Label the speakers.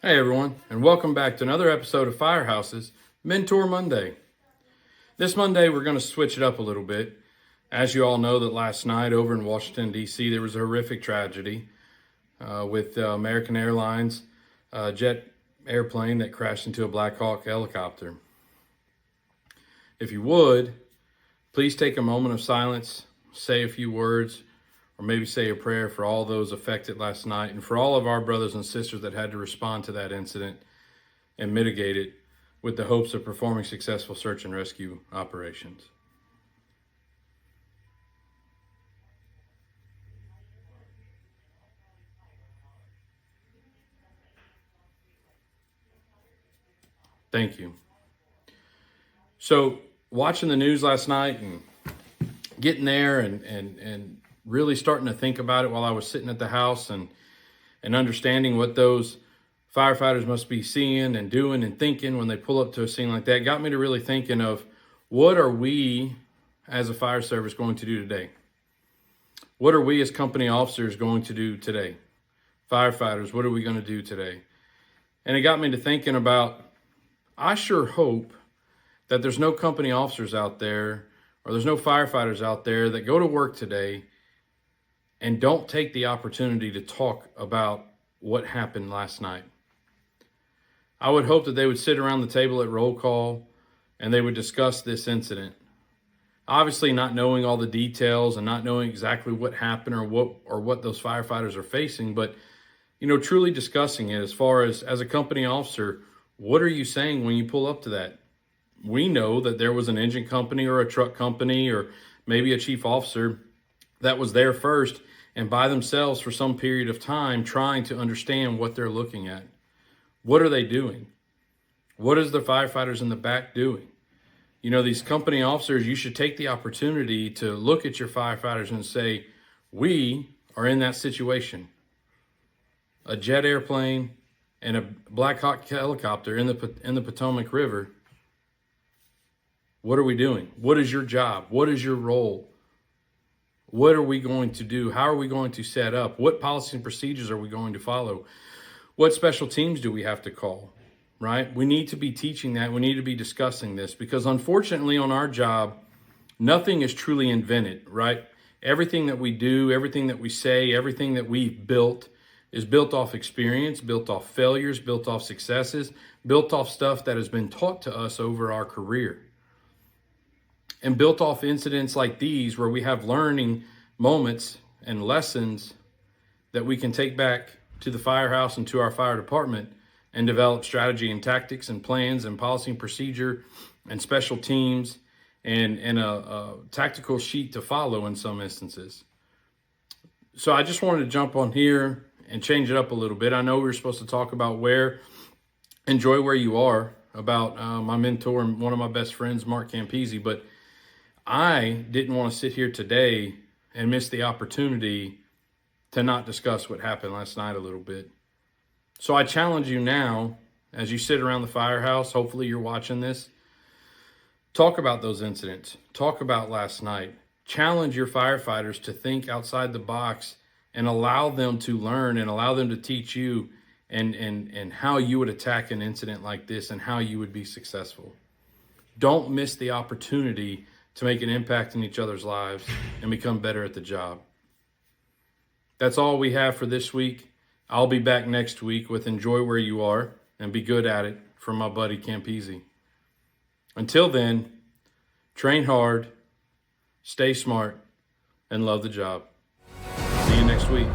Speaker 1: Hey everyone, and welcome back to another episode of Firehouse's Mentor Monday. This Monday we're going to switch it up a little bit. As you all know, that last night over in Washington D.C. there was a horrific tragedy with American Airlines jet airplane that crashed into a Black Hawk helicopter. If you would, please take a moment of silence, say a few words, or maybe say a prayer for all those affected last night and for all of our brothers and sisters that had to respond to that incident and mitigate it with the hopes of performing successful search and rescue operations. Thank you. So watching the news last night and getting there and really starting to think about it while I was sitting at the house and understanding what those firefighters must be seeing and doing and thinking when they pull up to a scene like that got me to really thinking of what are we as a fire service going to do today? What are we as company officers going to do today? Firefighters, what are we going to do today? And it got me to thinking about, I sure hope that there's no company officers out there or there's no firefighters out there that go to work today and don't take the opportunity to talk about what happened last night. I would hope that they would sit around the table at roll call and they would discuss this incident. Obviously not knowing all the details and not knowing exactly what happened or what those firefighters are facing, but truly discussing it as far as a company officer, what are you saying when you pull up to that? We know that there was an engine company or a truck company or maybe a chief officer that was there first and by themselves for some period of time trying to understand what they're looking at. What are they doing? What is the firefighters in the back doing? These company officers, you should take the opportunity to look at your firefighters and say, we are in that situation. A jet airplane and a Black Hawk helicopter in the Potomac River. What are we doing? What is your job? What is your role? What are we going to do? How are we going to set up? What policies and procedures are we going to follow? What special teams do we have to call, right? We need to be teaching that. We need to be discussing this because unfortunately on our job, nothing is truly invented, right? Everything that we do, everything that we say, everything that we've built is built off experience, built off failures, built off successes, built off stuff that has been taught to us over our career. And built off incidents like these where we have learning moments and lessons that we can take back to the firehouse and to our fire department and develop strategy and tactics and plans and policy and procedure and special teams and a tactical sheet to follow in some instances. So I just wanted to jump on here and change it up a little bit. I know we were supposed to talk about enjoy where you are, about my mentor and one of my best friends, Mark Campese, but I didn't want to sit here today and miss the opportunity to not discuss what happened last night a little bit. So I challenge you now, as you sit around the firehouse, hopefully you're watching this, talk about those incidents. Talk about last night. Challenge your firefighters to think outside the box and allow them to learn and allow them to teach you and how you would attack an incident like this and how you would be successful. Don't miss the opportunity to make an impact in each other's lives and become better at the job. That's all we have for this week. I'll be back next week with Enjoy Where You Are and Be Good at It from my buddy Campese. Until then, train hard, stay smart, and love the job. See you next week.